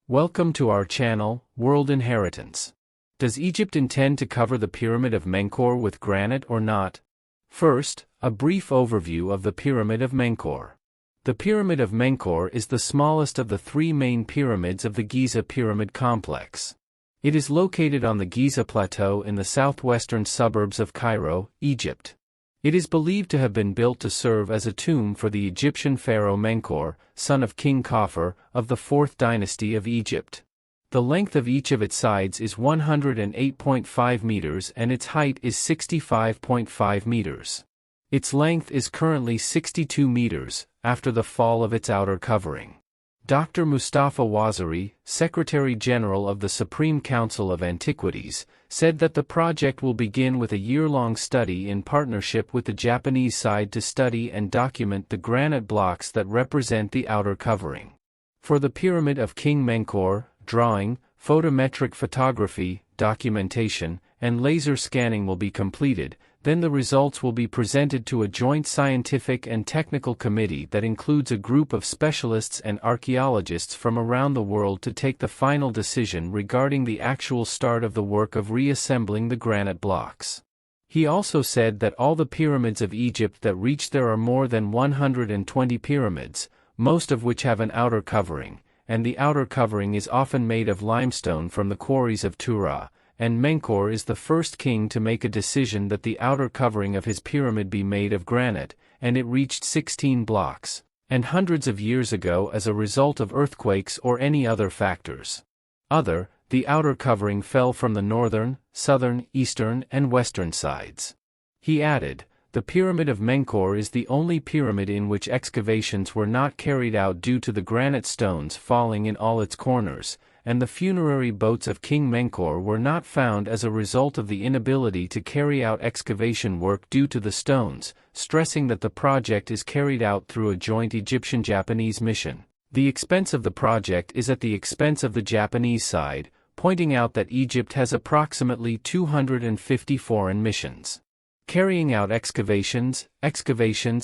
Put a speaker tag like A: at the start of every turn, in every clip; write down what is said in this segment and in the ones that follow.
A: Welcome to our channel, World Inheritance. Does Egypt intend to cover the Pyramid of Menkaure with granite or not? First, a brief overview of the Pyramid of Menkaure. The Pyramid of Menkaure is the smallest of the three main pyramids of the Giza Pyramid complex. It is located on the Giza Plateau in the southwestern suburbs of Cairo, Egypt. It is believed to have been built to serve as a tomb for the Egyptian pharaoh Menkaure, son of King Khafre, of the 4th dynasty of Egypt. The length of each of its sides is 108.5 meters and its height is 65.5 meters. Its length is currently 62 meters, after the fall of its outer covering. Dr. Mustafa Waziri, Secretary General of the Supreme Council of Antiquities, said that the project will begin with a year-long study in partnership with the Japanese side to study and document the granite blocks that represent the outer covering. For the Pyramid of King Menkaure, drawing, photometric photography, documentation, and laser scanning will be completed. Then the results will be presented to a joint scientific and technical committee that includes a group of specialists and archaeologists from around the world to take the final decision regarding the actual start of the work of reassembling the granite blocks. He also said that all the pyramids of Egypt that reach there are more than 120 pyramids, most of which have an outer covering, and the outer covering is often made of limestone from the quarries of Tura. And Menkaure is the first king to make a decision that the outer covering of his pyramid be made of granite, and it reached 16 blocks, and hundreds of years ago as a result of earthquakes or any other factors. The outer covering fell from the northern, southern, eastern, and western sides. He added, the Pyramid of Menkaure is the only pyramid in which excavations were not carried out due to the granite stones falling in all its corners, and the funerary boats of King Menkaure were not found as a result of the inability to carry out excavation work due to the stones, stressing that the project is carried out through a joint Egyptian-Japanese mission. The expense of the project is at the expense of the Japanese side, pointing out that Egypt has approximately 250 foreign missions carrying out excavations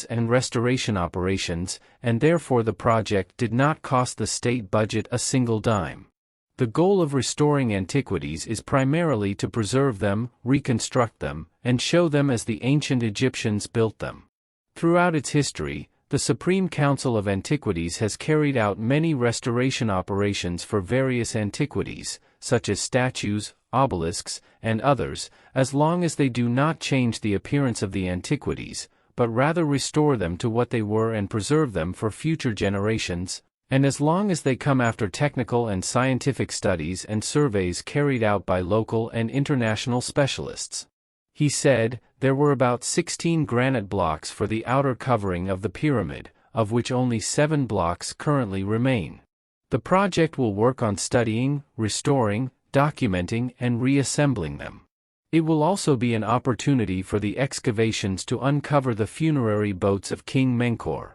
A: and restoration operations, and therefore the project did not cost the state budget a single dime. The goal of restoring antiquities is primarily to preserve them, reconstruct them, and show them as the ancient Egyptians built them. Throughout its history, the Supreme Council of Antiquities has carried out many restoration operations for various antiquities, such as statues, obelisks, and others, as long as they do not change the appearance of the antiquities, but rather restore them to what they were and preserve them for future generations, and as long as they come after technical and scientific studies and surveys carried out by local and international specialists. He said, there were about 16 granite blocks for the outer covering of the pyramid, of which only 7 blocks currently remain. The project will work on studying, restoring, documenting, and reassembling them. It will also be an opportunity for the excavations to uncover the funerary boats of King Menkaure.